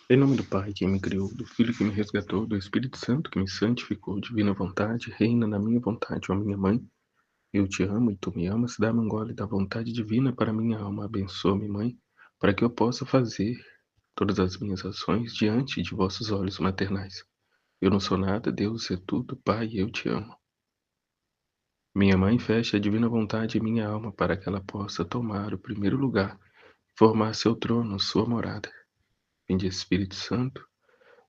Em nome do Pai que me criou, do Filho que me resgatou, do Espírito Santo que me santificou, divina vontade, reina na minha vontade, ó minha mãe. Eu te amo e tu me amas, dá-me um gole da vontade divina para minha alma. Abençoa-me, mãe, para que eu possa fazer todas as minhas ações diante de vossos olhos maternais. Eu não sou nada, Deus é tudo, Pai, eu te amo. Minha mãe fecha a divina vontade em minha alma para que ela possa tomar o primeiro lugar, formar seu trono, sua morada. Vinde Espírito Santo,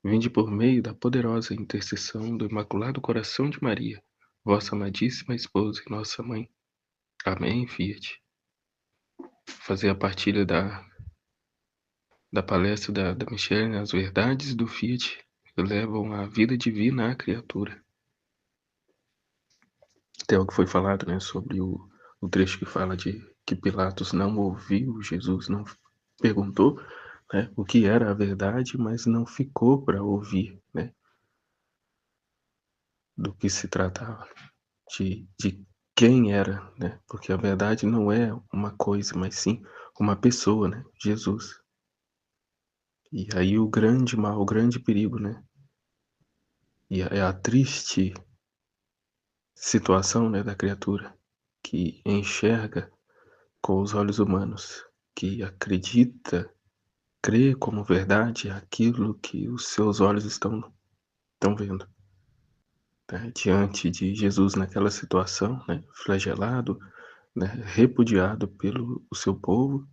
vinde por meio da poderosa intercessão do Imaculado Coração de Maria, vossa amadíssima esposa e nossa mãe. Amém, Fiat. Fazer a partilha da palestra da Michelle, as verdades do Fiat que levam a vida divina à criatura. Até o que foi falado, né, sobre o trecho que fala de que Pilatos não ouviu Jesus, não perguntou, né, o que era a verdade, mas não ficou para ouvir, né, do que se tratava, de quem era, né, porque a verdade não é uma coisa, mas sim uma pessoa, né, Jesus. E aí o grande mal, o grande perigo, né, e é a triste situação, né, da criatura que enxerga com os olhos humanos, que acredita, crê como verdade aquilo que os seus olhos estão vendo, né? Diante de Jesus naquela situação, né, flagelado, né, repudiado pelo o seu povo,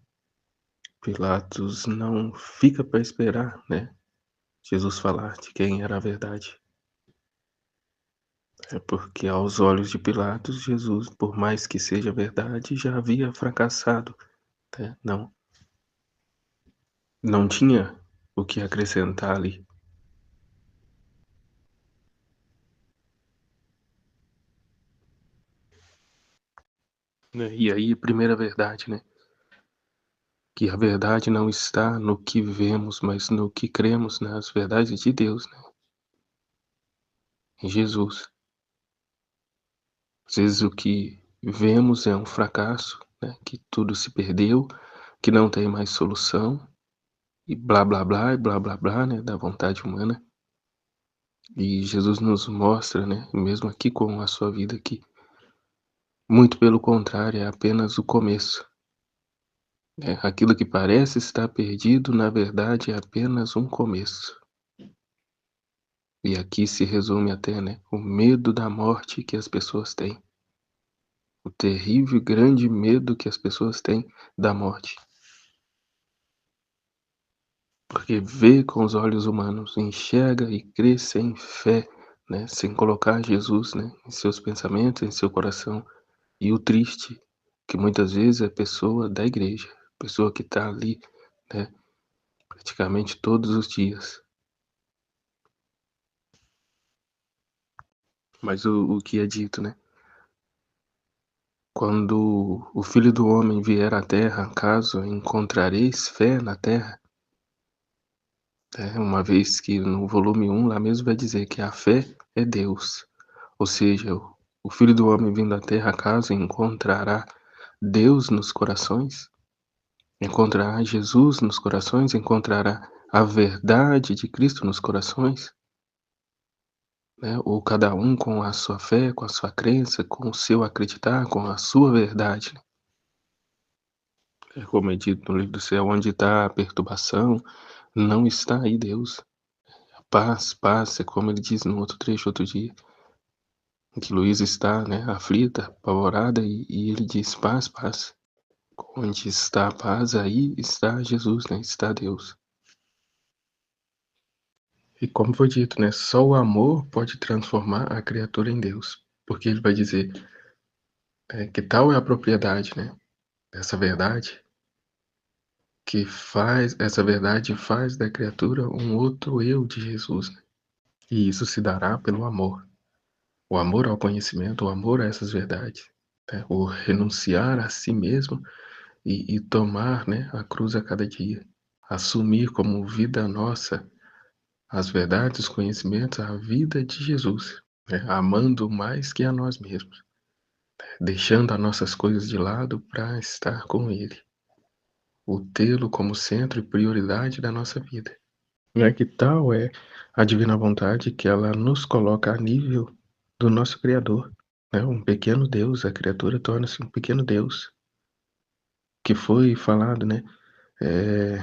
Pilatos não fica para esperar, né, Jesus falar de quem era a verdade. É porque aos olhos de Pilatos, Jesus, por mais que seja verdade, já havia fracassado, né? Não tinha o que acrescentar ali. Né, e aí, primeira verdade, né, que a verdade não está no que vemos, mas no que cremos, nas verdades de Deus, né, em Jesus. Às vezes o que vemos é um fracasso, né, que tudo se perdeu, que não tem mais solução, e blá blá blá, e blá blá blá, né, da vontade humana. E Jesus nos mostra, né, mesmo aqui com a sua vida, que muito pelo contrário, é apenas o começo. Aquilo que parece estar perdido, na verdade, é apenas um começo. E aqui se resume até, né, o medo da morte que as pessoas têm. O terrível e grande medo que as pessoas têm da morte. Porque vê com os olhos humanos, enxerga e crê sem fé, né, sem colocar Jesus, né, em seus pensamentos, em seu coração. E o triste, que muitas vezes é pessoa da igreja, pessoa que está ali, né, praticamente todos os dias. Mas o que é dito, né? Quando o Filho do Homem vier à terra, acaso encontrareis fé na terra? Uma vez que no volume 1 lá mesmo vai dizer que a fé é Deus. Ou seja, o Filho do Homem vindo à terra, acaso encontrará Deus nos corações? Encontrará Jesus nos corações? Encontrará a verdade de Cristo nos corações? Né? Ou cada um com a sua fé, com a sua crença, com o seu acreditar, com a sua verdade? É como é dito no livro do céu, onde está a perturbação, não está aí Deus. Paz, paz, é como ele diz no outro trecho, outro dia, em que Luísa está, né, aflita, apavorada, e ele diz, paz, paz. Onde está a paz, aí está Jesus, né, está Deus. E como foi dito, né, só o amor pode transformar a criatura em Deus. Porque ele vai dizer, que tal é a propriedade, né, dessa verdade, que faz, essa verdade faz da criatura um outro eu de Jesus, né? E isso se dará pelo amor. O amor ao conhecimento, o amor a essas verdades, né? O renunciar a si mesmo e tomar, né, a cruz a cada dia. Assumir como vida nossa as verdades, os conhecimentos, a vida de Jesus, né? Amando mais que a nós mesmos, deixando as nossas coisas de lado para estar com Ele. O tê-lo como centro e prioridade da nossa vida. Né, que tal é a divina vontade que ela nos coloca a nível do nosso Criador, né, um pequeno Deus, a criatura torna-se um pequeno Deus, que foi falado, né, eh,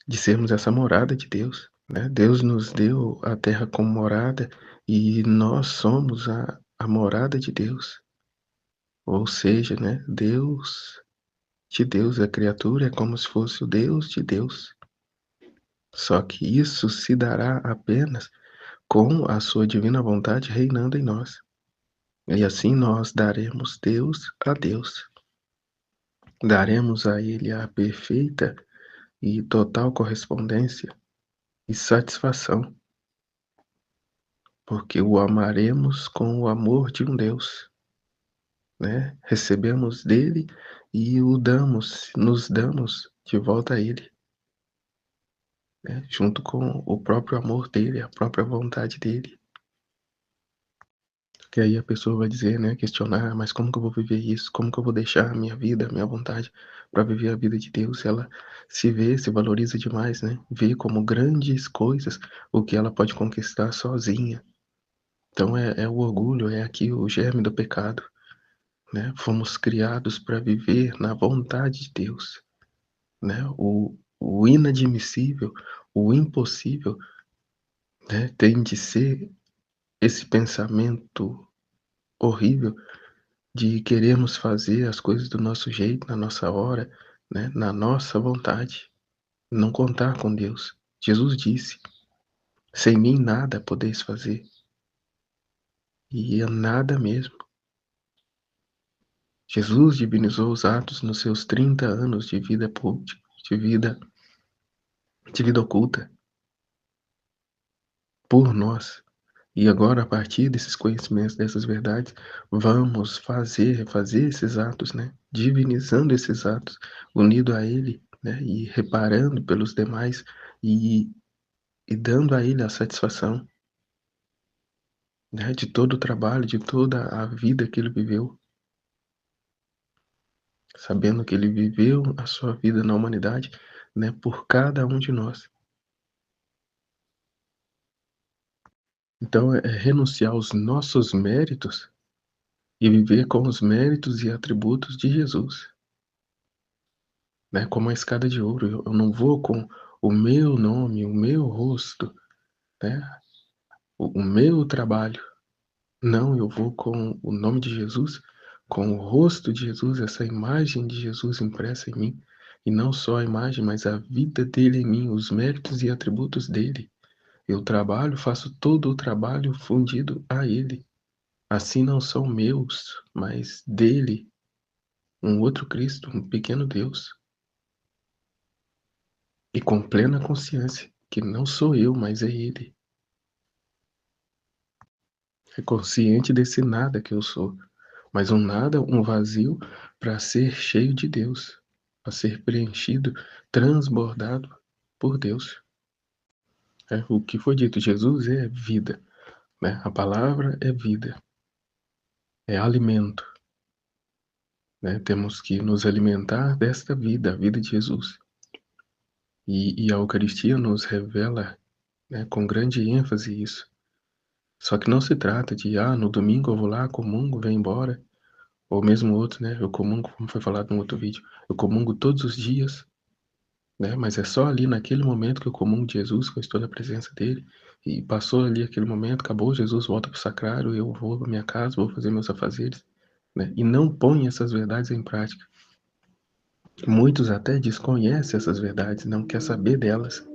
de sermos essa morada de Deus, né. Deus nos deu a terra como morada e nós somos a morada de Deus, ou seja, né, Deus de Deus, a criatura é como se fosse o Deus de Deus, só que isso se dará apenas com a sua divina vontade reinando em nós. E assim nós daremos Deus a Deus. Daremos a Ele a perfeita e total correspondência e satisfação, porque o amaremos com o amor de um Deus, né? Recebemos dele e nos damos de volta a Ele, né? Junto com o próprio amor dele, a própria vontade dele. Que aí a pessoa vai dizer, né, questionar: "Mas como que eu vou viver isso? Como que eu vou deixar a minha vida, a minha vontade para viver a vida de Deus?" Ela se valoriza demais, né, vê como grandes coisas o que ela pode conquistar sozinha. Então é o orgulho, é aqui o germe do pecado, né. Fomos criados para viver na vontade de Deus, né. O inadmissível, o impossível, né, tem de ser esse pensamento horrível de querermos fazer as coisas do nosso jeito, na nossa hora, né, na nossa vontade, não contar com Deus. Jesus disse: "Sem mim nada podeis fazer", e é nada mesmo. Jesus divinizou os atos nos seus 30 anos de vida pública, de vida de vida oculta, por nós. E agora, a partir desses conhecimentos, dessas verdades, vamos fazer esses atos, né, divinizando esses atos, unido a Ele, né, e reparando pelos demais, e e dando a Ele a satisfação, né, de todo o trabalho, de toda a vida que Ele viveu, sabendo que Ele viveu a sua vida na humanidade, né, por cada um de nós. Então é renunciar aos nossos méritos e viver com os méritos e atributos de Jesus. Né, como a escada de ouro, eu não vou com o meu nome, o meu rosto, né, o meu trabalho. Não, eu vou com o nome de Jesus, com o rosto de Jesus, essa imagem de Jesus impressa em mim, e não só a imagem, mas a vida dele em mim, os méritos e atributos dele. Eu trabalho, faço todo o trabalho fundido a ele. Assim não são meus, mas dele, um outro Cristo, um pequeno Deus. E com plena consciência que não sou eu, mas é Ele. É consciente desse nada que eu sou, mas um nada, um vazio para ser cheio de Deus, para ser preenchido, transbordado por Deus. É, o que foi dito, Jesus é vida, né? A palavra é vida, é alimento, né? Temos que nos alimentar desta vida, a vida de Jesus. E a Eucaristia nos revela, né, com grande ênfase isso. Só que não se trata de, no domingo eu vou lá, comungo, venho embora, ou mesmo outro, né, eu comungo, como foi falado no outro vídeo, eu comungo todos os dias, né, mas é só ali naquele momento que eu comungo de Jesus, que eu estou na presença dele, e passou ali aquele momento, acabou, Jesus volta para o sacrário, eu vou para minha casa, vou fazer meus afazeres, né, e não põe essas verdades em prática. Muitos até desconhecem essas verdades, não quer saber delas,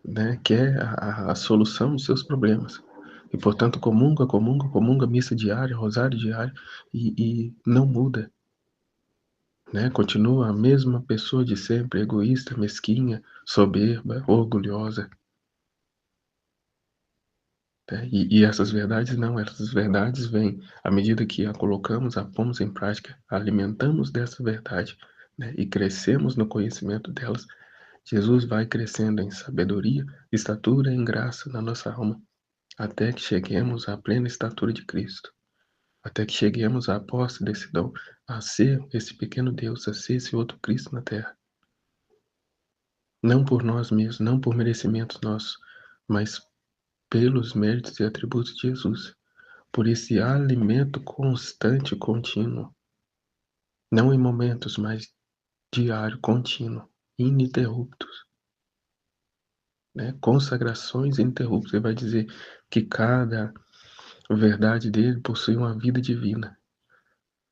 né, quer a solução dos seus problemas. E portanto comunga, missa diária, rosário diário, e não muda, né, continua a mesma pessoa de sempre, egoísta, mesquinha, soberba, orgulhosa, né, e essas verdades não, essas verdades vêm à medida que a colocamos, a pomos em prática, alimentamos dessa verdade, né, e crescemos no conhecimento delas, Jesus vai crescendo em sabedoria, estatura e em graça na nossa alma, até que cheguemos à plena estatura de Cristo. Até que cheguemos à posse desse dom, a ser esse pequeno Deus, a ser esse outro Cristo na Terra. não por nós mesmos, não por merecimentos nossos, mas pelos méritos e atributos de Jesus, por esse alimento constante e contínuo, não em momentos, mas diário, contínuo, ininterruptos, né? Consagrações ininterruptas. Ele vai dizer que cada verdade dele possui uma vida divina.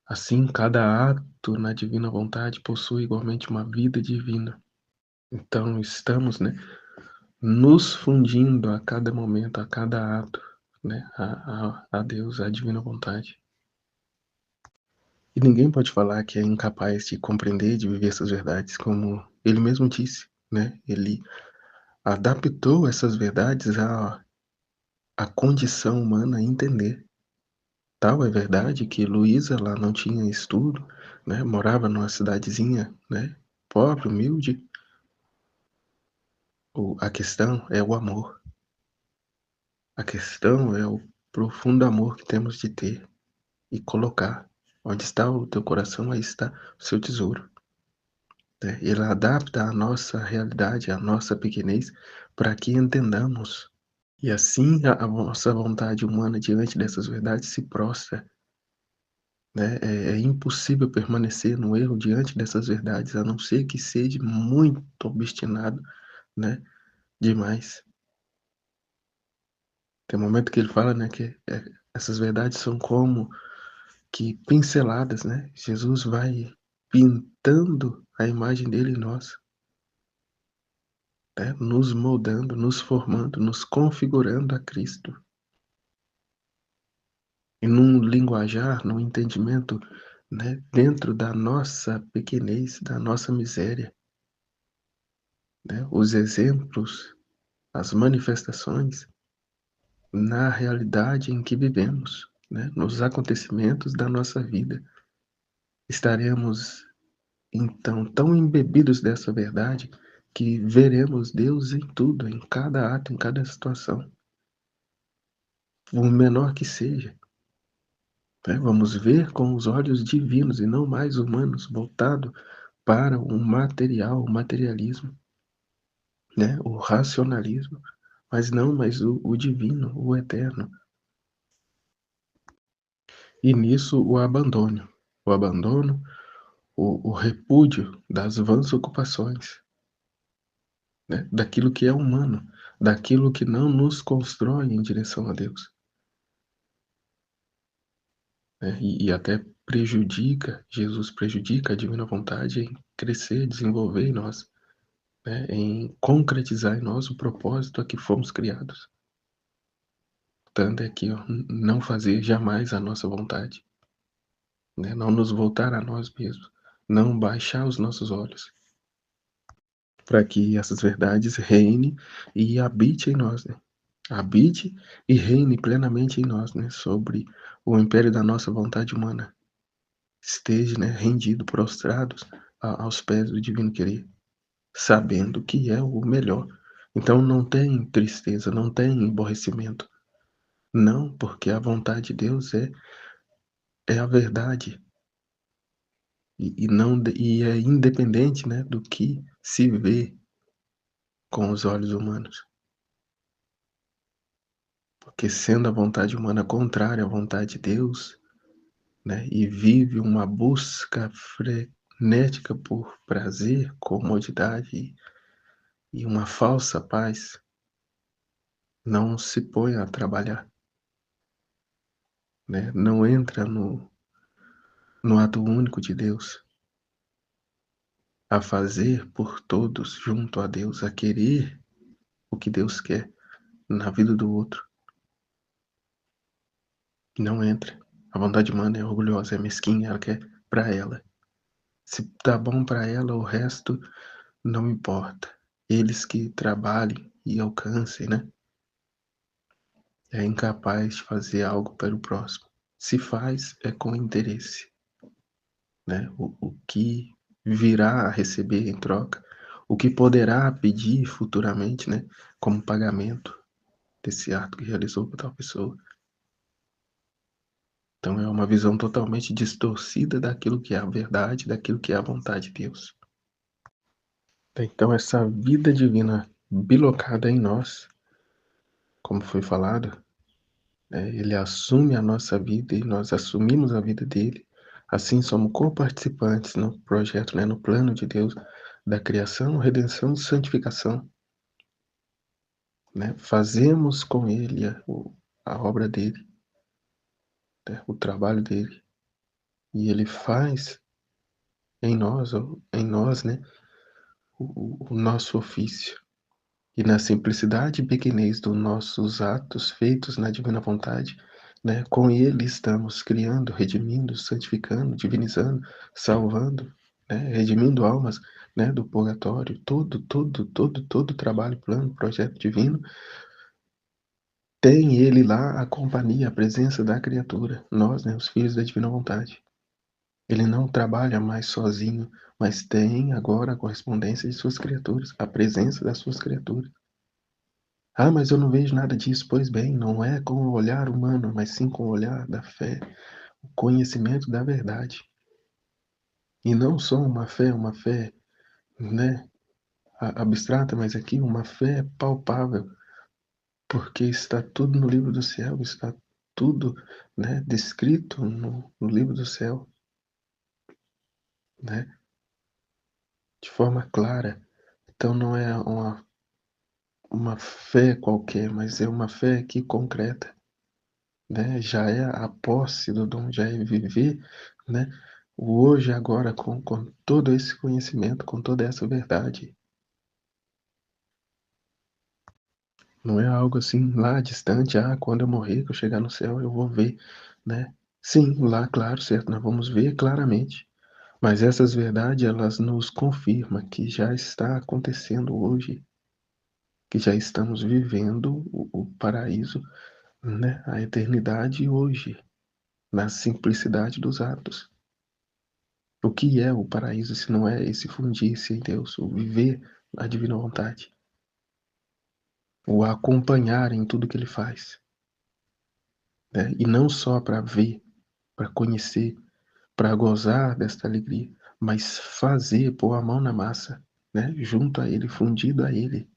Assim, cada ato na divina vontade possui igualmente uma vida divina. Então, estamos, né, nos fundindo a cada momento, a cada ato, né, a Deus, a divina vontade. E ninguém pode falar que é incapaz de compreender, de viver essas verdades, como ele mesmo disse, né? Ele adaptou essas verdades à condição humana entender. Tal é verdade que Luísa lá não tinha estudo, né? Morava numa cidadezinha, né? Pobre, humilde. A questão é o amor. A questão é o profundo amor que temos de ter e colocar. Onde está o teu coração, aí está o seu tesouro. Né? Ele adapta a nossa realidade, a nossa pequenez, para que entendamos. E assim a nossa vontade humana diante dessas verdades se prostra. Né? É impossível permanecer no erro diante dessas verdades, a não ser que seja muito obstinado, né? Demais. Tem um momento que ele fala, né, que essas verdades são como que pinceladas, né? Jesus vai pintando a imagem dele em nós, né? Nos moldando, nos formando, nos configurando a Cristo. E num linguajar, num entendimento, né, dentro da nossa pequenez, da nossa miséria, né? Os exemplos, as manifestações na realidade em que vivemos, né? Nos acontecimentos da nossa vida. Estaremos então tão embebidos dessa verdade que veremos Deus em tudo, em cada ato, em cada situação, por menor que seja. Né? Vamos ver com os olhos divinos e não mais humanos, voltado para o material, o materialismo, né? O racionalismo, mas não mais o divino, o eterno. E nisso o abandono, o repúdio das vãs ocupações, né? Daquilo que é humano, daquilo que não nos constrói em direção a Deus, né? E até prejudica, Jesus prejudica a divina vontade em crescer, desenvolver em nós, né? Em concretizar em nós o propósito a que fomos criados. Tanto é que ó, não fazer jamais a nossa vontade, né? Não nos voltar a nós mesmos, não baixar os nossos olhos, para que essas verdades reine e habite em nós, né? Habite e reine plenamente em nós, né? Sobre o império da nossa vontade humana. Esteja, né, rendido, prostrados aos pés do divino querer, sabendo que é o melhor. Então não tem tristeza, não tem aborrecimento. Não, porque a vontade de Deus é a verdade. Não, e é independente, né, do que se vê com os olhos humanos. Porque sendo a vontade humana contrária à vontade de Deus, né, e vive uma busca frenética por prazer, comodidade e uma falsa paz, não se põe a trabalhar, né, não entra no ato único de Deus, a fazer por todos junto a Deus, a querer o que Deus quer na vida do outro. Não entra. A vontade humana é orgulhosa, é mesquinha, ela quer para ela. Se tá bom para ela, o resto não importa. Eles que trabalhem e alcancem, né? É incapaz de fazer algo pelo próximo. Se faz, é com interesse, né? O que virá a receber em troca, o que poderá pedir futuramente, né? Como pagamento desse ato que realizou com tal pessoa. Então é uma visão totalmente distorcida daquilo que é a verdade, daquilo que é a vontade de Deus. Então essa vida divina bilocada em nós, como foi falado, ele assume a nossa vida e nós assumimos a vida dele. Assim somos coparticipantes no projeto, né, no plano de Deus da criação, redenção e santificação, né? Fazemos com ele a obra dele, né, o trabalho dele, e ele faz em nós, né, o nosso ofício. E na simplicidade e pequenez dos nossos atos feitos na divina vontade, né, com ele estamos criando, redimindo, santificando, divinizando, salvando, né, redimindo almas, né, do purgatório. Todo trabalho, plano, projeto divino tem ele lá a companhia, a presença da criatura, nós, né, os filhos da divina vontade. Ele não trabalha mais sozinho, mas tem agora a correspondência de suas criaturas, a presença das suas criaturas. Ah, mas eu não vejo nada disso. Pois bem, não é com o olhar humano, mas sim com o olhar da fé, o conhecimento da verdade. E não só uma fé, né, abstrata, mas aqui uma fé palpável, porque está tudo no livro do céu, está tudo, né, descrito no livro do céu, né, de forma clara. Então não é uma fé qualquer, mas é uma fé aqui concreta, né? Já é a posse do dom, já é viver, né? O hoje agora com todo esse conhecimento, com toda essa verdade. Não é algo assim lá distante, quando eu morrer, que eu chegar no céu, eu vou ver, né? Sim, lá, claro, certo, nós vamos ver claramente. Mas essas verdades, elas nos confirmam que já está acontecendo hoje, que já estamos vivendo o paraíso, né? A eternidade hoje, na simplicidade dos atos. O que é o paraíso se não é esse fundir-se em Deus, o viver a divina vontade, o acompanhar em tudo que ele faz, né? E não só para ver, para conhecer, para gozar desta alegria, mas fazer, pôr a mão na massa, né? Junto a ele, fundido a ele,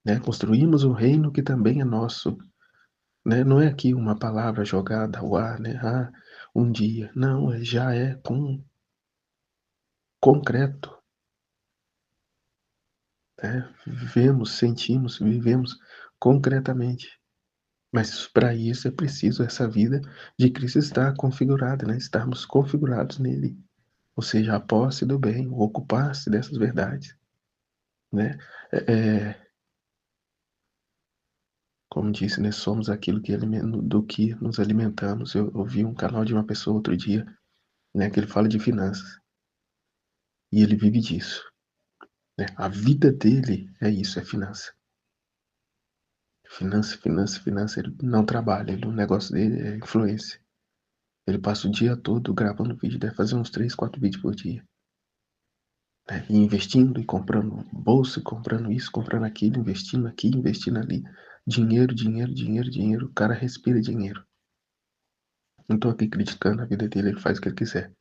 né? Construímos um reino que também é nosso, né? Não é aqui uma palavra jogada ao ar, né? Um dia, não, já é concreto, né? Vivemos, sentimos, vivemos concretamente. Mas para isso é preciso essa vida de Cristo estar configurada, né? Estarmos configurados nele. Ou seja, a posse do bem, o ocupar-se dessas verdades, né? Como disse, né? Somos aquilo do que nos alimentamos. Eu ouvi um canal de uma pessoa outro dia, né? Que ele fala de finanças. E ele vive disso, né? A vida dele é isso, é finança. Finança, finança, finança. Ele não trabalha, o negócio dele é influência. Ele passa o dia todo gravando vídeo, deve fazer uns 3, 4 vídeos por dia, né? E investindo e comprando bolsa, comprando isso, comprando aquilo, investindo aqui, investindo ali. Dinheiro, dinheiro, dinheiro, dinheiro. O cara respira dinheiro. Não tô aqui criticando a vida dele, ele faz o que ele quiser.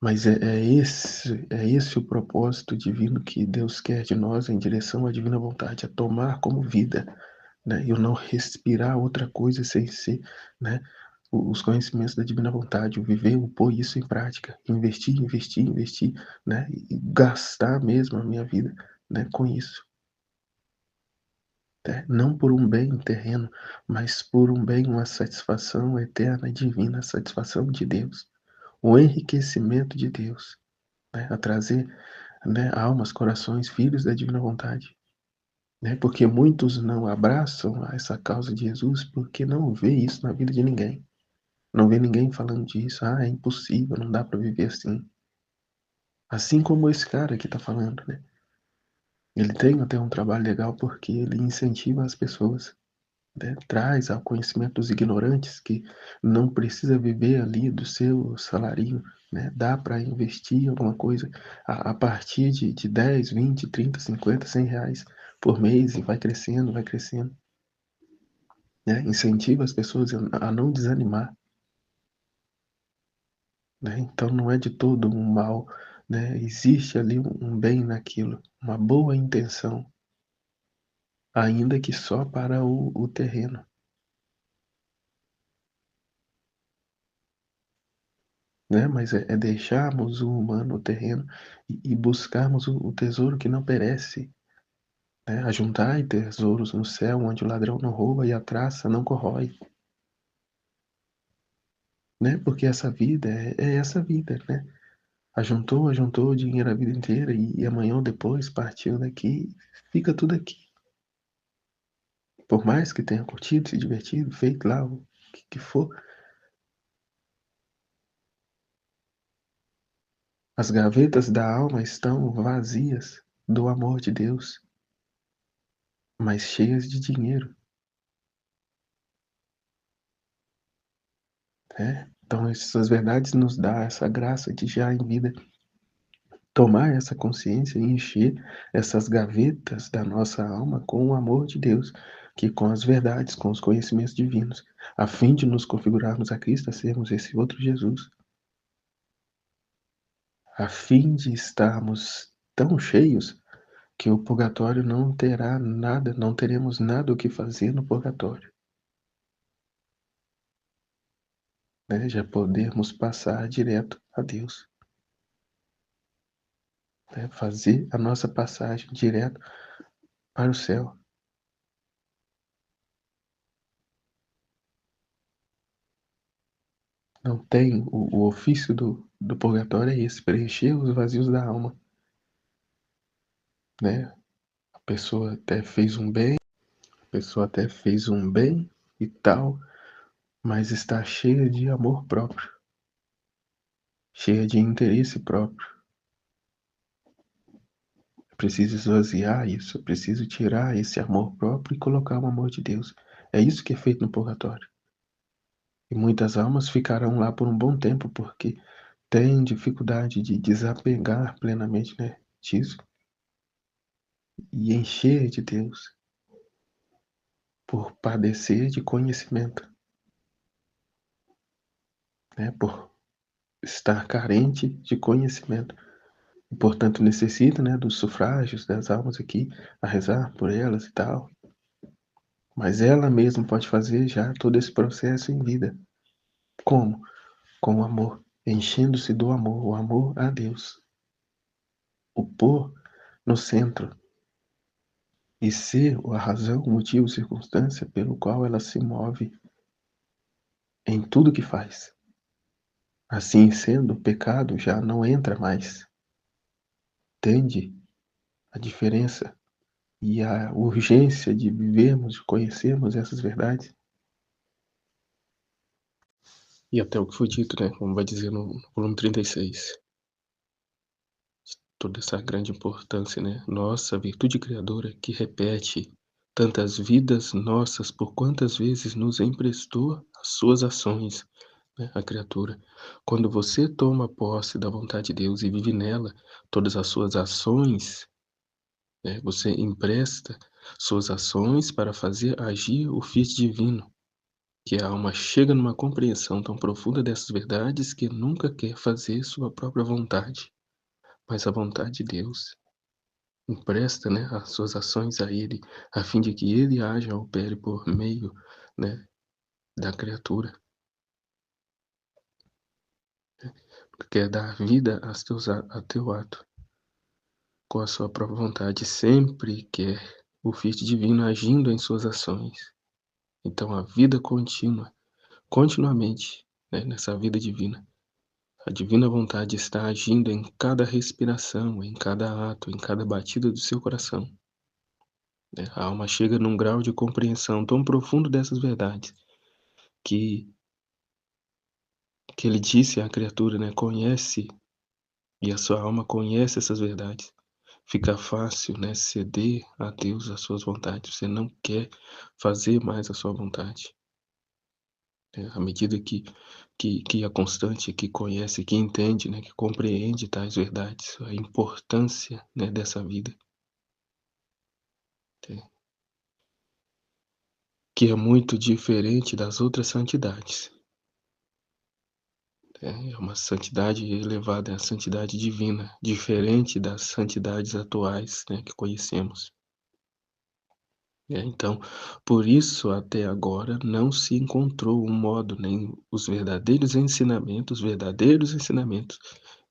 Mas é esse o propósito divino que Deus quer de nós em direção à divina vontade, a tomar como vida, né? E eu não respirar outra coisa sem ser, né, os conhecimentos da divina vontade, o viver, o pôr isso em prática, investir, investir, investir, né? E gastar mesmo a minha vida, né, com isso, né? Não por um bem terreno, mas por um bem, uma satisfação eterna e divina, a satisfação de Deus, o enriquecimento de Deus, né? A trazer, né, almas, corações, filhos da divina vontade. Né? Porque muitos não abraçam essa causa de Jesus porque não vê isso na vida de ninguém. Não vê ninguém falando disso. É impossível, não dá para viver assim. Assim como esse cara que está falando, né? Ele tem até um trabalho legal porque ele incentiva as pessoas, né? Traz ao conhecimento dos ignorantes que não precisa viver ali do seu salarinho, né? Dá para investir em alguma coisa a partir de 10, 20, 30, 50, 100 reais por mês e vai crescendo, vai crescendo. Né? Incentiva as pessoas a não desanimar, né? Então não é de todo um mal, né, existe ali um bem naquilo, uma boa intenção, ainda que só para o terreno, né, mas é deixarmos o humano, o terreno, e buscarmos o tesouro que não perece, né, ajuntai tesouros no céu, onde o ladrão não rouba e a traça não corrói, né, porque essa vida é essa vida, né. Ajuntou dinheiro a vida inteira e amanhã ou depois partiu daqui, fica tudo aqui. Por mais que tenha curtido, se divertido, feito lá o que for, as gavetas da alma estão vazias do amor de Deus, mas cheias de dinheiro, né. Então essas verdades nos dá essa graça de já em vida tomar essa consciência e encher essas gavetas da nossa alma com o amor de Deus, que com as verdades, com os conhecimentos divinos, a fim de nos configurarmos a Cristo, a sermos esse outro Jesus, a fim de estarmos tão cheios que o purgatório não terá nada, não teremos nada o que fazer no purgatório, né? Já podermos passar direto a Deus, né? Fazer a nossa passagem direto para o céu. Não tem o ofício do purgatório é esse, preencher os vazios da alma, né? A pessoa até fez um bem, a pessoa até fez um bem e tal, mas está cheia de amor próprio, cheia de interesse próprio. É preciso esvaziar isso, é preciso tirar esse amor próprio e colocar o amor de Deus. É isso que é feito no purgatório. E muitas almas ficarão lá por um bom tempo porque têm dificuldade de desapegar plenamente, né, disso e encher de Deus por padecer de conhecimento, né, por estar carente de conhecimento. E, portanto, necessita, né, dos sufrágios das almas aqui, a rezar por elas e tal. Mas ela mesma pode fazer já todo esse processo em vida. Como? Com o amor, enchendo-se do amor, o amor a Deus. O pôr no centro e ser a razão, o motivo, circunstância pelo qual ela se move em tudo que faz. Assim sendo, o pecado já não entra mais. Entende a diferença e a urgência de vivermos, de conhecermos essas verdades? E até o que foi dito, né, como vai dizer no volume 36, toda essa grande importância, né, nossa virtude criadora que repete tantas vidas nossas por quantas vezes nos emprestou as suas ações, né, a criatura. Quando você toma posse da vontade de Deus e vive nela, todas as suas ações, né, você empresta suas ações para fazer agir o Fiat divino, que a alma chega numa compreensão tão profunda dessas verdades que nunca quer fazer sua própria vontade, mas a vontade de Deus. Empresta, né, as suas ações a Ele, a fim de que Ele haja, opere por meio, né, da criatura. Quer dar vida a teu ato, com a sua própria vontade, sempre quer o Fiat divino agindo em suas ações. Então a vida contínua, continuamente, né, nessa vida divina. A divina vontade está agindo em cada respiração, em cada ato, em cada batida do seu coração, né? A alma chega num grau de compreensão tão profundo dessas verdades que ele disse à criatura, né, conhece, e a sua alma conhece essas verdades. Fica fácil, né, ceder a Deus as suas vontades. Você não quer fazer mais a sua vontade, né? À medida que a constante, que conhece, que entende, né, que compreende tais verdades, a importância, né, dessa vida, né, que é muito diferente das outras santidades. É uma santidade elevada, é a santidade divina, diferente das santidades atuais, né, que conhecemos. Então, por isso até agora não se encontrou um modo, nem os verdadeiros ensinamentos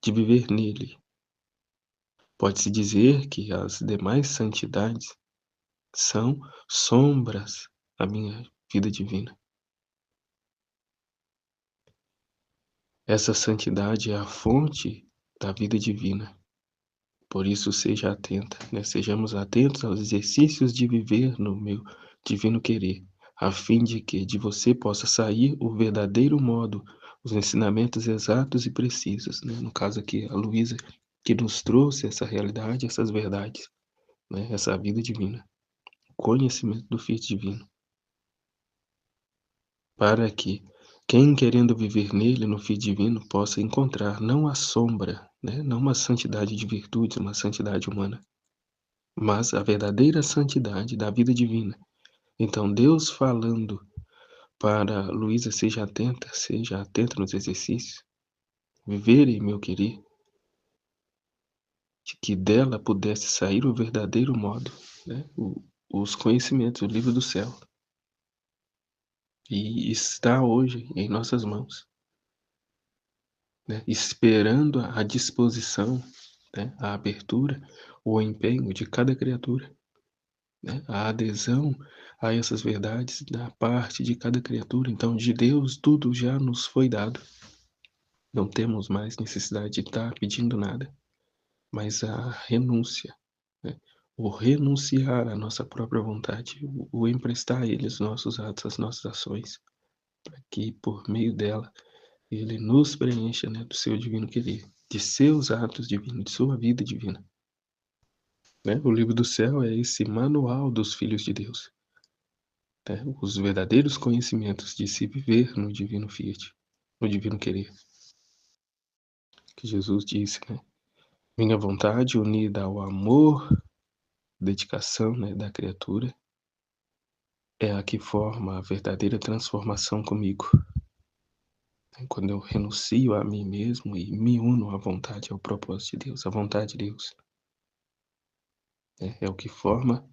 de viver nele. Pode-se dizer que as demais santidades são sombras da minha vida divina. Essa santidade é a fonte da vida divina. Por isso seja atenta, né, sejamos atentos aos exercícios de viver no meu divino querer, a fim de que de você possa sair o verdadeiro modo, os ensinamentos exatos e precisos, né, no caso aqui a Luísa, que nos trouxe essa realidade, essas verdades, né, essa vida divina, conhecimento do Filho divino, para que quem querendo viver nele, no Filho divino, possa encontrar não a sombra, né, não uma santidade de virtudes, uma santidade humana, mas a verdadeira santidade da vida divina. Então, Deus falando para Luísa, seja atenta nos exercícios, viver em meu querer, de que dela pudesse sair o verdadeiro modo, né? Os conhecimentos, o livro do céu. E está hoje em nossas mãos, né? Esperando a disposição, né? A abertura, o empenho de cada criatura, né, a adesão a essas verdades da parte de cada criatura. Então, de Deus, tudo já nos foi dado. Não temos mais necessidade de estar pedindo nada, mas a renúncia, né, o renunciar à nossa própria vontade, o emprestar a Ele os nossos atos, as nossas ações, para que, por meio dela, Ele nos preencha, né, do seu divino querer, de seus atos divinos, de sua vida divina. Né? O livro do céu é esse manual dos filhos de Deus. Né, os verdadeiros conhecimentos de se viver no divino fiat, no divino querer, que Jesus disse, né? Minha vontade unida ao amor, dedicação, né, da criatura, é a que forma a verdadeira transformação comigo. Quando eu renuncio a mim mesmo e me uno à vontade, ao propósito de Deus, à vontade de Deus, é o que forma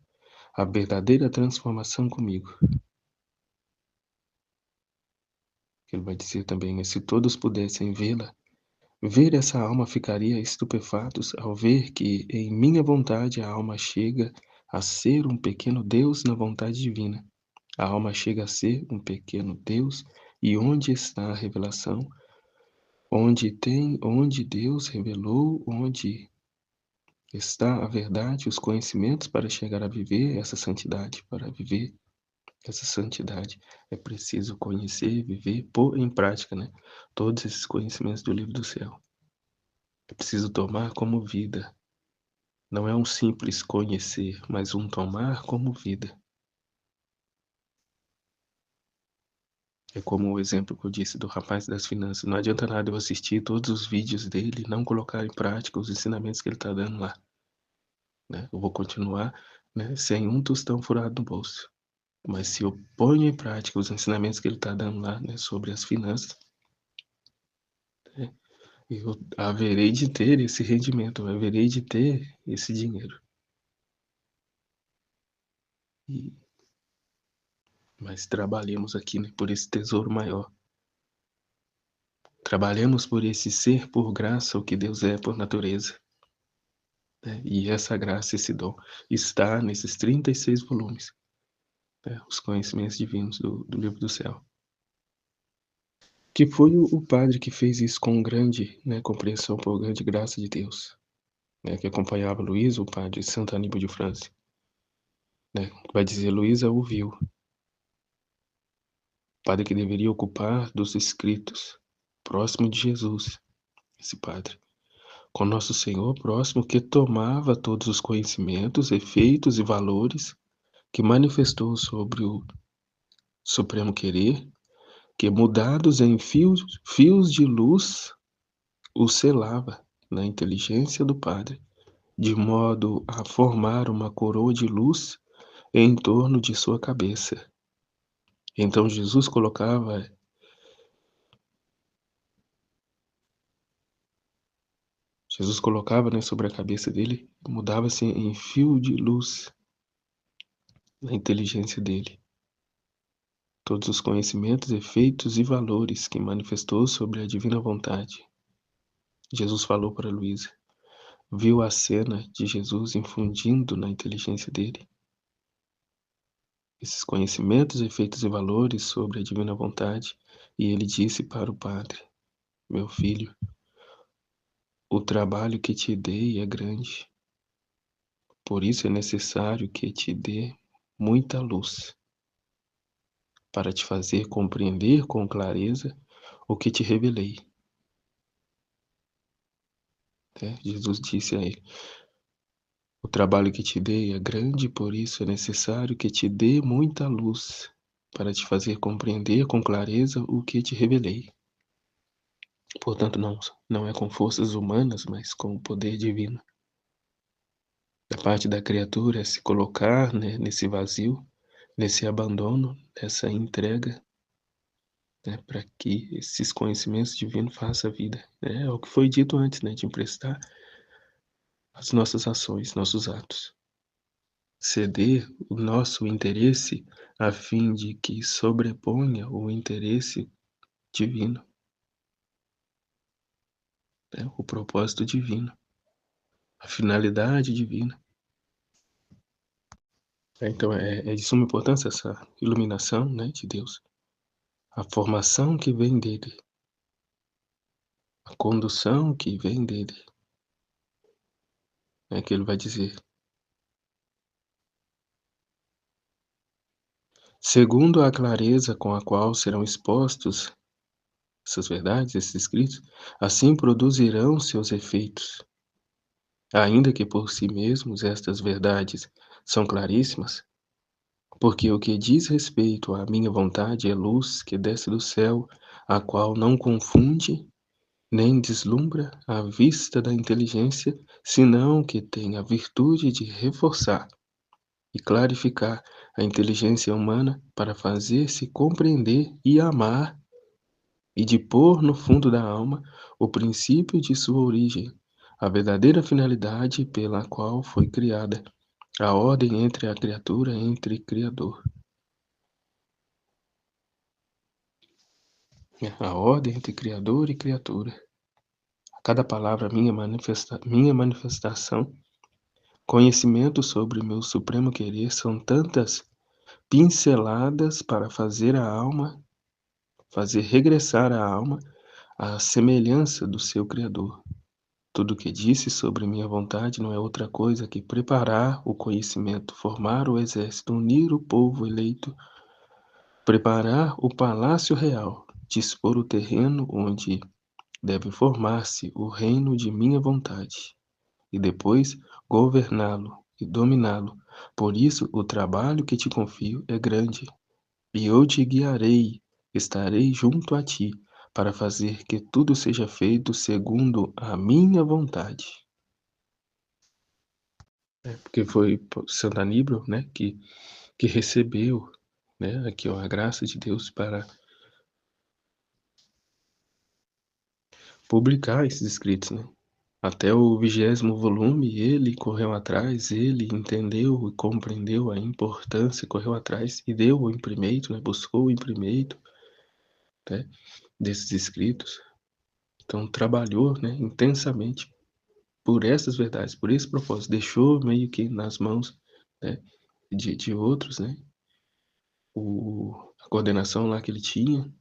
a verdadeira transformação comigo. Ele vai dizer também, né, se todos pudessem vê-la, ver essa alma ficaria estupefatos ao ver que em minha vontade a alma chega a ser um pequeno Deus na vontade divina. A alma chega a ser um pequeno Deus, e onde está a revelação? Onde Deus revelou, onde está a verdade, os conhecimentos para chegar a viver essa santidade, para viver essa santidade é preciso conhecer, viver, pôr em prática, né? Todos esses conhecimentos do livro do céu. É preciso tomar como vida. Não é um simples conhecer, mas um tomar como vida. É como o exemplo que eu disse do rapaz das finanças. Não adianta nada eu assistir todos os vídeos dele e não colocar em prática os ensinamentos que ele está dando lá. Né? Eu vou continuar, né, sem um tostão furado no bolso. Mas se eu ponho em prática os ensinamentos que ele está dando lá, né, sobre as finanças, né, eu haverei de ter esse rendimento, eu haverei de ter esse dinheiro. Mas trabalhemos aqui, né, por esse tesouro maior. Trabalhemos por esse ser por graça, o que Deus é por natureza. Né? E essa graça, esse dom, está nesses 36 volumes, né? Os conhecimentos divinos do livro do céu. Que foi o padre que fez isso com grande, né, compreensão, por grande graça de Deus, né, que acompanhava Luís, o padre Santo Aníbal de França. Né, vai dizer, Luísa ouviu. O padre que deveria ocupar dos escritos, próximo de Jesus, esse padre. Com nosso Senhor próximo, que tomava todos os conhecimentos, efeitos e valores que manifestou sobre o supremo querer, que mudados em fios de luz, o selava na inteligência do Padre, de modo a formar uma coroa de luz em torno de sua cabeça. Então Jesus colocava Jesus colocava, né, sobre a cabeça dele, mudava-se em fio de luz na inteligência dele. Todos os conhecimentos, efeitos e valores que manifestou sobre a divina vontade. Jesus falou para Luísa. Viu a cena de Jesus infundindo na inteligência dele esses conhecimentos, efeitos e valores sobre a divina vontade, e ele disse para o padre: Meu filho, o trabalho que te dei é grande, por isso é necessário que te dê muita luz, para te fazer compreender com clareza o que te revelei. Jesus disse a ele: O trabalho que te dei é grande, por isso é necessário que te dê muita luz, para te fazer compreender com clareza o que te revelei. Portanto, não é com forças humanas, mas com o poder divino. Da parte da criatura é se colocar, né, nesse vazio, nesse abandono, nessa entrega, né, para que esses conhecimentos divinos façam a vida. É o que foi dito antes, né, de emprestar as nossas ações, nossos atos. Ceder o nosso interesse a fim de que sobreponha o interesse divino, né, o propósito divino, a finalidade divina. Então é de suma importância essa iluminação, né, de Deus, a formação que vem dele, a condução que vem dele, né, que ele vai dizer. Segundo a clareza com a qual serão expostos essas verdades, esses escritos, assim produzirão seus efeitos. Ainda que por si mesmos estas verdades são claríssimas, porque o que diz respeito à minha vontade é luz que desce do céu, a qual não confunde nem deslumbra a vista da inteligência, senão que tem a virtude de reforçar e clarificar a inteligência humana para fazer-se compreender e amar, e de pôr no fundo da alma o princípio de sua origem, a verdadeira finalidade pela qual foi criada, a ordem entre a criatura e entre Criador. A ordem entre Criador e criatura. A cada palavra minha manifestação, conhecimento sobre meu supremo querer são tantas pinceladas para fazer regressar a alma à semelhança do seu Criador. Tudo o que disse sobre minha vontade não é outra coisa que preparar o conhecimento, formar o exército, unir o povo eleito, preparar o palácio real, dispor o terreno onde deve formar-se o reino de minha vontade, e depois governá-lo e dominá-lo. Por isso, o trabalho que te confio é grande, e eu te guiarei, estarei junto a ti, para fazer que tudo seja feito segundo a minha vontade. Porque foi Santo Aníbal, né, que recebeu, né, aqui ó, a graça de Deus para publicar esses escritos, né. Até o 20º volume, ele correu atrás, ele entendeu e compreendeu a importância, correu atrás e deu o imprimeito, né, buscou o imprimeito, né, desses escritos. Então trabalhou, né, intensamente por essas verdades, por esse propósito. Deixou meio que nas mãos, né, de outros, né, a coordenação lá que ele tinha,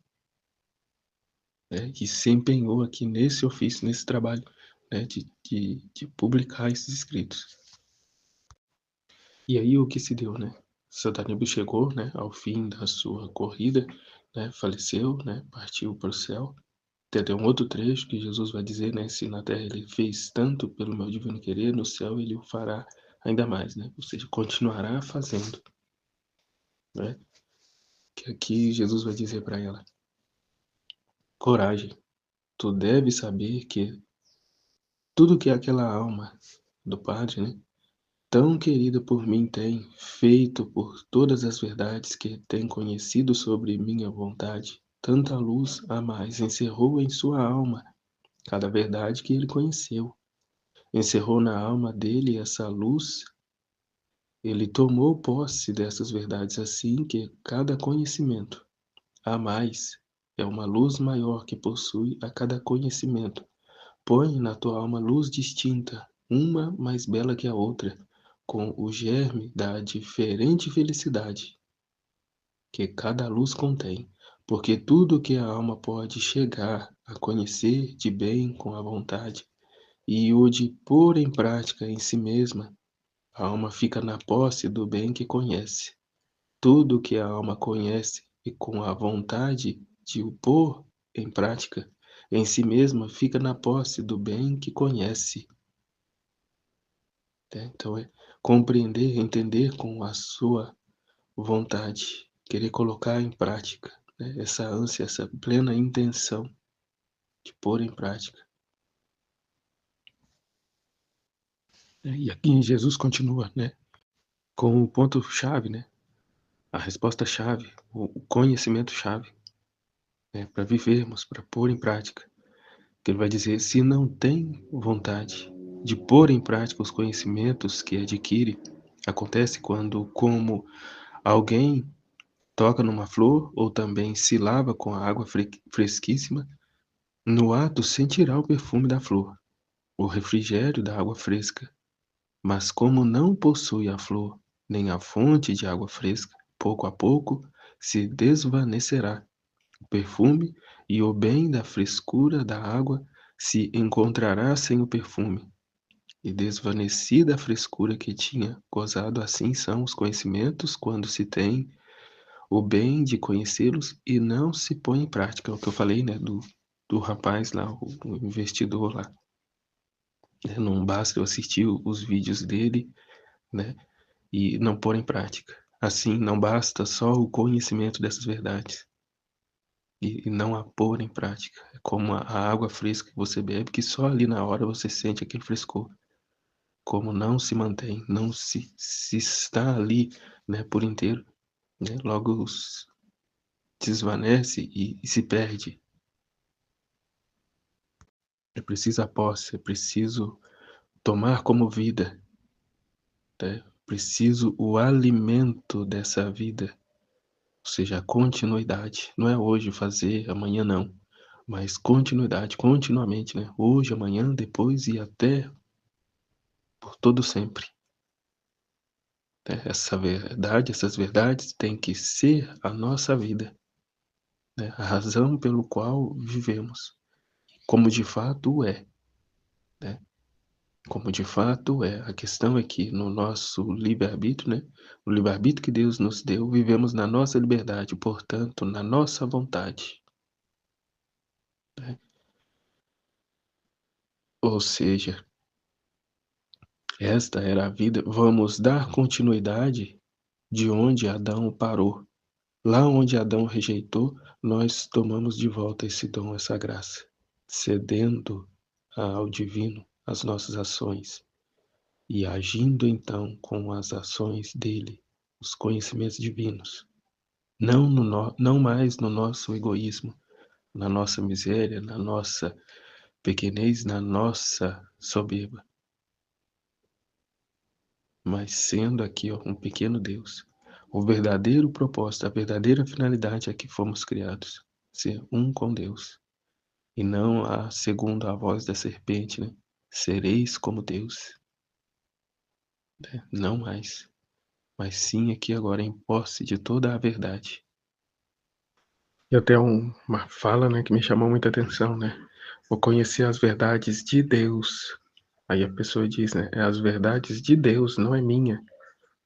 né, e se empenhou aqui nesse ofício, nesse trabalho, né, de publicar esses escritos. E aí o que se deu, né? Santo Aníbal chegou, né, ao fim da sua corrida, né, faleceu, né, partiu para o céu. Tem um outro trecho que Jesus vai dizer, né, se na terra ele fez tanto pelo meu divino querer, no céu ele o fará ainda mais, né? Ou seja, continuará fazendo, né? Que aqui Jesus vai dizer para ela: coragem, tu deves saber que tudo que aquela alma do Padre, né, tão querida por mim tem feito por todas as verdades que tem conhecido sobre minha vontade, tanta luz a mais encerrou em sua alma cada verdade que ele conheceu. encerrou na alma dele essa luz, ele tomou posse dessas verdades assim que cada conhecimento a mais é uma luz maior que possui a cada conhecimento. Põe na tua alma luz distinta, uma mais bela que a outra, com o germe da diferente felicidade que cada luz contém, porque tudo que a alma pode chegar a conhecer de bem com a vontade e o de pôr em prática em si mesma, a alma fica na posse do bem que conhece. Tudo que a alma conhece e com a vontade de o pôr em prática em si mesma fica na posse do bem que conhece. Então é compreender, entender com a sua vontade, querer colocar em prática, né? Essa ânsia, essa plena intenção de pôr em prática. E aqui Jesus continua, né? Com o ponto-chave, né? A resposta-chave, o conhecimento-chave, né? Para vivermos, para pôr em prática. Que ele vai dizer, se não tem vontade de pôr em prática os conhecimentos que adquire, acontece quando, como alguém toca numa flor ou também se lava com a água fresquíssima, no ato sentirá o perfume da flor, o refrigério da água fresca. Mas como não possui a flor, nem a fonte de água fresca, pouco a pouco se desvanecerá o perfume e o bem da frescura da água se encontrará sem o perfume. E desvanecida a frescura que tinha gozado, assim são os conhecimentos quando se tem o bem de conhecê-los e não se põe em prática. É o que eu falei, né, do rapaz lá, o investidor lá. Não basta eu assistir os vídeos dele, né, e não pôr em prática. Assim, não basta só o conhecimento dessas verdades e não a pôr em prática. É como a água fresca que você bebe, que só ali na hora você sente aquele frescor. Como não se mantém, não se está ali, né, por inteiro, né, logo desvanece e se perde. É preciso a posse, é preciso tomar como vida, né? Preciso o alimento dessa vida, ou seja, a continuidade. Não é hoje fazer, amanhã não, mas continuidade, continuamente, né? Hoje, amanhã, depois e até por todo sempre. Né? Essa verdade, essas verdades têm que ser a nossa vida, né? A razão pelo qual vivemos, como de fato é, né? Como de fato é. A questão é que no nosso livre-arbítrio, né? O livre-arbítrio que Deus nos deu, vivemos na nossa liberdade, portanto, na nossa vontade, né? Ou seja, esta era a vida. Vamos dar continuidade de onde Adão parou. Lá onde Adão rejeitou, nós tomamos de volta esse dom, essa graça, cedendo ao divino as nossas ações e agindo então com as ações dele, os conhecimentos divinos, não mais no nosso egoísmo, na nossa miséria, na nossa pequenez, na nossa soberba, mas sendo aqui ó, um pequeno Deus. O verdadeiro propósito, a verdadeira finalidade é que fomos criados, ser um com Deus, e não a segundo a voz da serpente, né? Sereis como Deus, né? Não mais, mas sim aqui agora em posse de toda a verdade. E até uma fala, né, que me chamou muita atenção, né? Vou conhecer as verdades de Deus. Aí a pessoa diz, né, é as verdades de Deus, não é minha.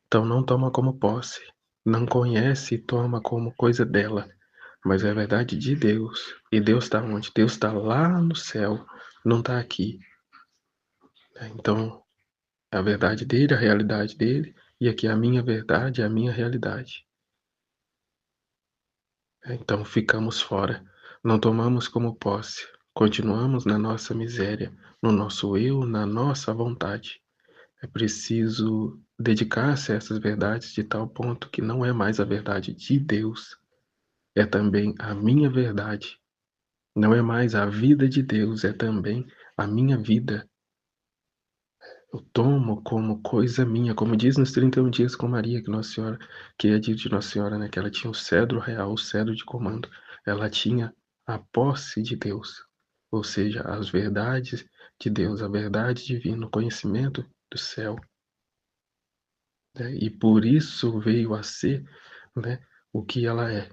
Então não toma como posse. Não conhece e toma como coisa dela. Mas é a verdade de Deus. E Deus está onde? Deus está lá no céu, não está aqui. Então, é a verdade dele, a realidade dele, e aqui a minha verdade, a minha realidade. Então ficamos fora, não tomamos como posse, continuamos na nossa miséria, no nosso eu, na nossa vontade. É preciso dedicar-se a essas verdades de tal ponto que não é mais a verdade de Deus, é também a minha verdade. Não é mais a vida de Deus, é também a minha vida. Eu tomo como coisa minha, como diz nos 31 dias com Maria, que Nossa Senhora, que é dito de Nossa Senhora, né, que ela tinha o cedro real, o cedro de comando. Ela tinha a posse de Deus, ou seja, as verdades de Deus, a verdade divina, o conhecimento do céu, né? E por isso veio a ser, né, o que ela é,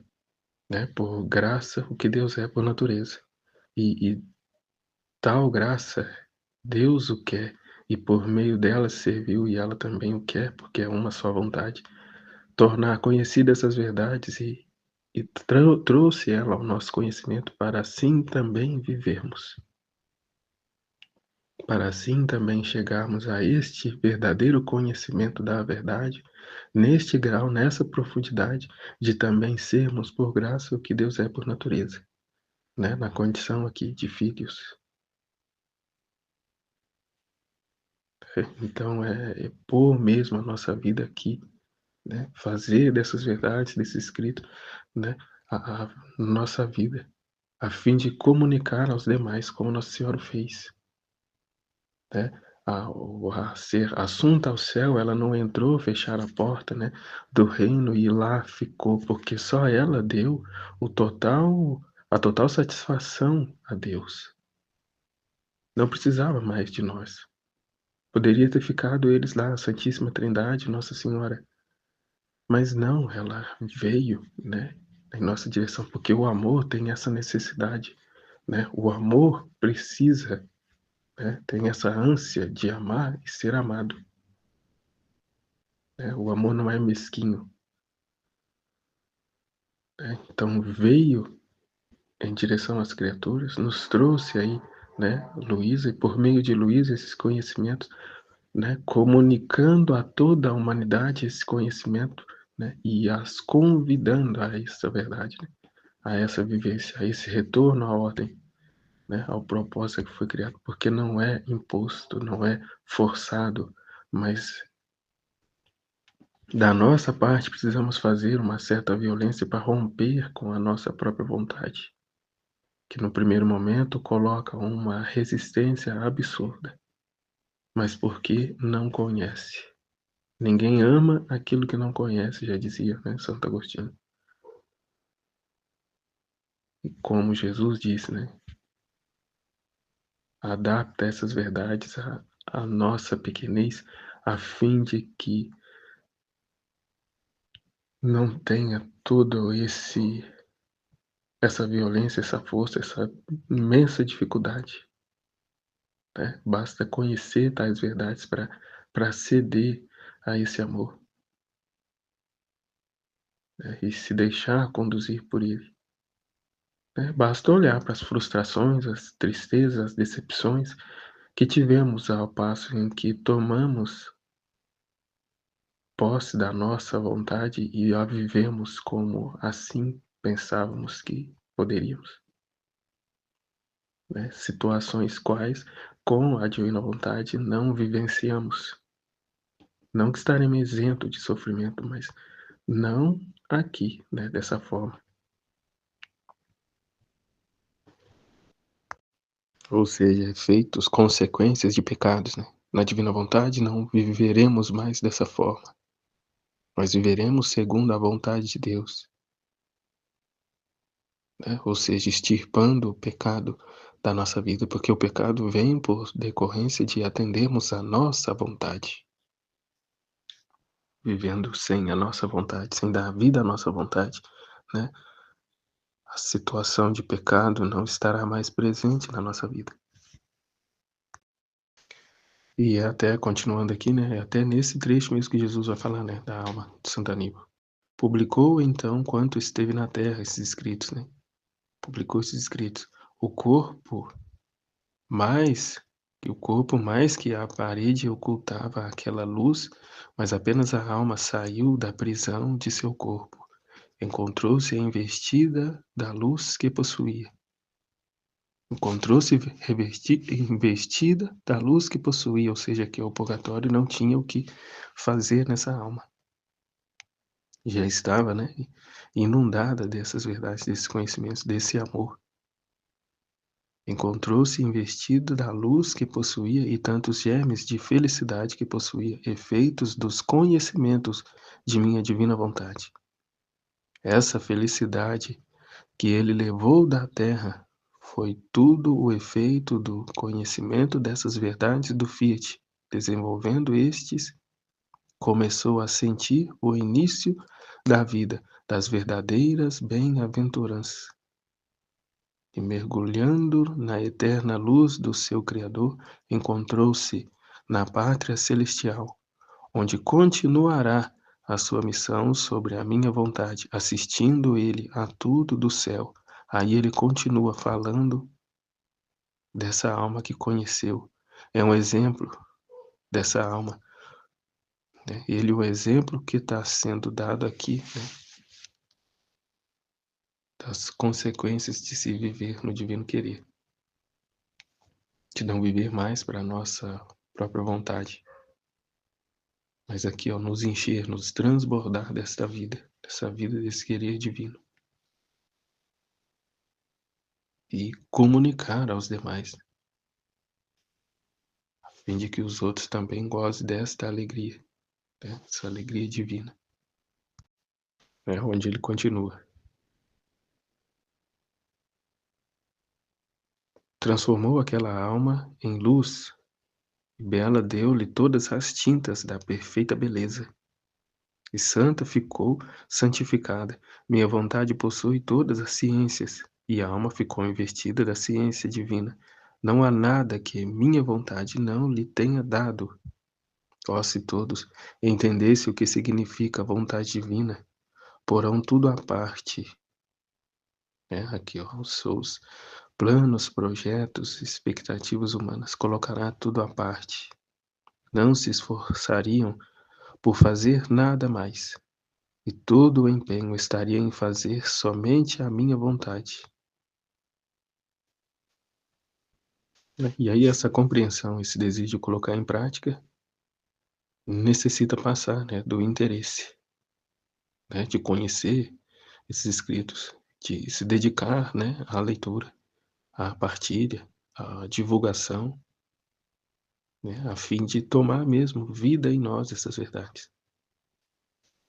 né? Por graça, o que Deus é por natureza. E tal graça Deus o quer, e por meio dela serviu, e ela também o quer, porque é uma só vontade, tornar conhecidas essas verdades e trouxe ela ao nosso conhecimento para assim também vivermos. Para assim também chegarmos a este verdadeiro conhecimento da verdade, neste grau, nessa profundidade, de também sermos por graça o que Deus é por natureza, né? Na condição aqui de filhos. Então é pôr mesmo a nossa vida aqui, né? Fazer dessas verdades, desse escrito, né? A nossa vida, a fim de comunicar aos demais como Nossa Senhora fez, né? A ser assunta ao céu, ela não entrou fechar a porta, né, do reino e lá ficou, porque só ela deu a total satisfação a Deus. Não precisava mais de nós. Poderia ter ficado eles lá, a Santíssima Trindade, Nossa Senhora, mas não, ela veio, né, em nossa direção, porque o amor tem essa necessidade, né? O amor precisa, né, tem essa ânsia de amar e ser amado, né? O amor não é mesquinho, né? Então veio em direção às criaturas, nos trouxe aí, né, Luísa, e por meio de Luísa esses conhecimentos, né, comunicando a toda a humanidade esse conhecimento, né, e as convidando a essa verdade, né, a essa vivência, a esse retorno à ordem, né, ao propósito que foi criado, porque não é imposto, não é forçado, mas da nossa parte precisamos fazer uma certa violência para romper com a nossa própria vontade, que no primeiro momento coloca uma resistência absurda, mas porque não conhece. Ninguém ama aquilo que não conhece, já dizia, né, Santo Agostinho. E como Jesus disse, né, adapta essas verdades à nossa pequenez, a fim de que não tenha todo essa violência, essa força, essa imensa dificuldade, né? Basta conhecer tais verdades para ceder a esse amor, né? E se deixar conduzir por ele, né? Basta olhar para as frustrações, as tristezas, as decepções que tivemos ao passo em que tomamos posse da nossa vontade e a vivemos como assim pensávamos que poderíamos, né? Situações quais, com a divina vontade, não vivenciamos. Não que estaremos isento de sofrimento, mas não aqui, né, dessa forma. Ou seja, efeitos, consequências de pecados, né? Na divina vontade não viveremos mais dessa forma, mas viveremos segundo a vontade de Deus, né? Ou seja, extirpando o pecado da nossa vida, porque o pecado vem por decorrência de atendermos a nossa vontade, vivendo sem a nossa vontade, sem dar vida à nossa vontade, né? A situação de pecado não estará mais presente na nossa vida. E até continuando aqui, né, até nesse trecho mesmo que Jesus vai falar, né, da alma de Santo Aníbal. Publicou então quanto esteve na terra esses escritos, né? Publicou esses escritos. O corpo mais mais que a parede ocultava aquela luz, mas apenas a alma saiu da prisão de seu corpo. Encontrou-se investida da luz que possuía. Encontrou-se investida da luz que possuía, ou seja, que o purgatório não tinha o que fazer nessa alma. Já estava, né, inundada dessas verdades, desses conhecimentos, desse amor. encontrou-se investido da luz que possuía e tantos germes de felicidade que possuía, efeitos dos conhecimentos de minha divina vontade. Essa felicidade que ele levou da terra foi tudo o efeito do conhecimento dessas verdades do Fiat. Desenvolvendo estes, começou a sentir o início da vida, das verdadeiras bem-aventuranças. E mergulhando na eterna luz do seu Criador, encontrou-se na pátria celestial, onde continuará a sua missão sobre a minha vontade, assistindo ele a tudo do céu. Aí ele continua falando dessa alma que conheceu. É um exemplo dessa alma, né? Ele, o exemplo que está sendo dado aqui, né? Das consequências de se viver no divino querer, de não viver mais para a nossa própria vontade, mas aqui, ó, nos encher, nos transbordar dessa vida, desse querer divino, e comunicar aos demais, a fim de que os outros também gozem desta alegria, né? Essa alegria divina. É onde ele continua. Transformou aquela alma em luz, e bela deu-lhe todas as tintas da perfeita beleza. E santa ficou santificada. Minha vontade possui todas as ciências, e a alma ficou investida da ciência divina. Não há nada que minha vontade não lhe tenha dado. Ó, se todos entendessem o que significa vontade divina, porão tudo à parte, né? Aqui, ó, os seus planos, projetos, expectativas humanas, colocará tudo à parte. Não se esforçariam por fazer nada mais, e todo o empenho estaria em fazer somente a minha vontade. E aí essa compreensão, esse desejo de colocar em prática, necessita passar, né, do interesse, né, de conhecer esses escritos, de se dedicar, né, à leitura, à partilha, à divulgação, né, a fim de tomar mesmo vida em nós essas verdades,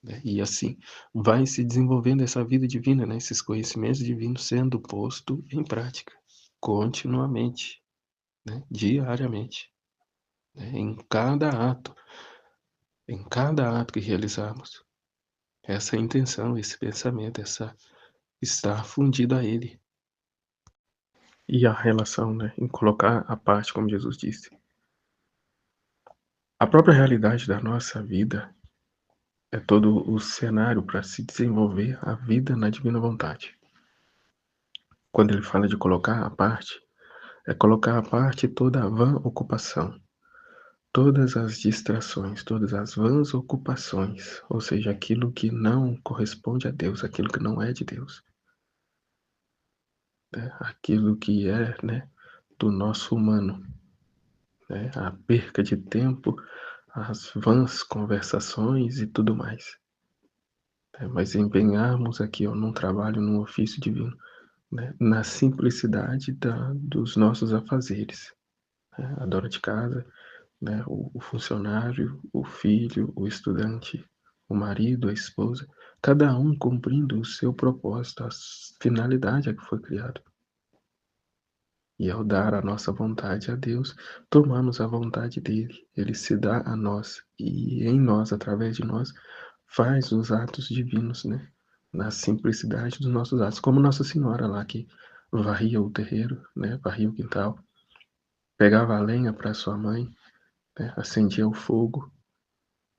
né? E assim vai se desenvolvendo essa vida divina, né, esses conhecimentos divinos sendo posto em prática continuamente, né, diariamente, né, em cada ato que realizarmos. Essa intenção, esse pensamento, essa estar fundido a ele. E a relação, né, em colocar a parte, como Jesus disse. A própria realidade da nossa vida é todo o cenário para se desenvolver a vida na divina vontade. Quando ele fala de colocar a parte, é colocar à parte toda a vã ocupação, todas as distrações, todas as vãs ocupações, ou seja, aquilo que não corresponde a Deus, aquilo que não é de Deus, né? Aquilo que é, né, do nosso humano, né? A perca de tempo, as vãs conversações e tudo mais, né? Mas empenharmos aqui, ó, num trabalho, num ofício divino, né? Na simplicidade dos nossos afazeres, né? A dona de casa, né? O funcionário, o filho, o estudante, o marido, a esposa, cada um cumprindo o seu propósito, a finalidade a que foi criado. E ao dar a nossa vontade a Deus, tomamos a vontade dele. Ele se dá a nós e em nós, através de nós, faz os atos divinos, né? Na simplicidade dos nossos atos, como Nossa Senhora lá que varria o terreiro, né? Varria o quintal, pegava a lenha para sua mãe, né? Acendia o fogo.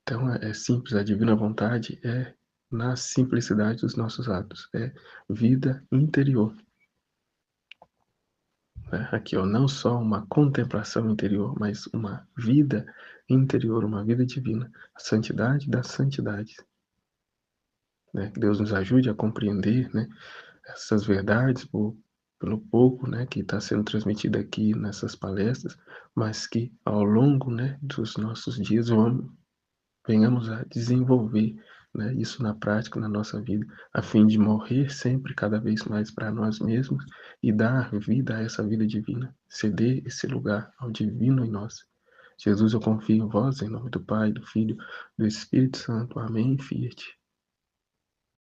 Então é simples, a divina vontade é na simplicidade dos nossos atos, é vida interior. Né? Aqui, ó, não só uma contemplação interior, mas uma vida interior, uma vida divina, a santidade das santidades. Né? Que Deus nos ajude a compreender, né, essas verdades pelo pouco, né, que está sendo transmitido aqui nessas palestras, mas que ao longo, né, dos nossos dias venhamos a desenvolver né, isso na prática, na nossa vida, a fim de morrer sempre cada vez mais para nós mesmos e dar vida a essa vida divina, ceder esse lugar ao divino em nós. Jesus, eu confio em vós, em nome do Pai, do Filho, do Espírito Santo. Amém. Fiat.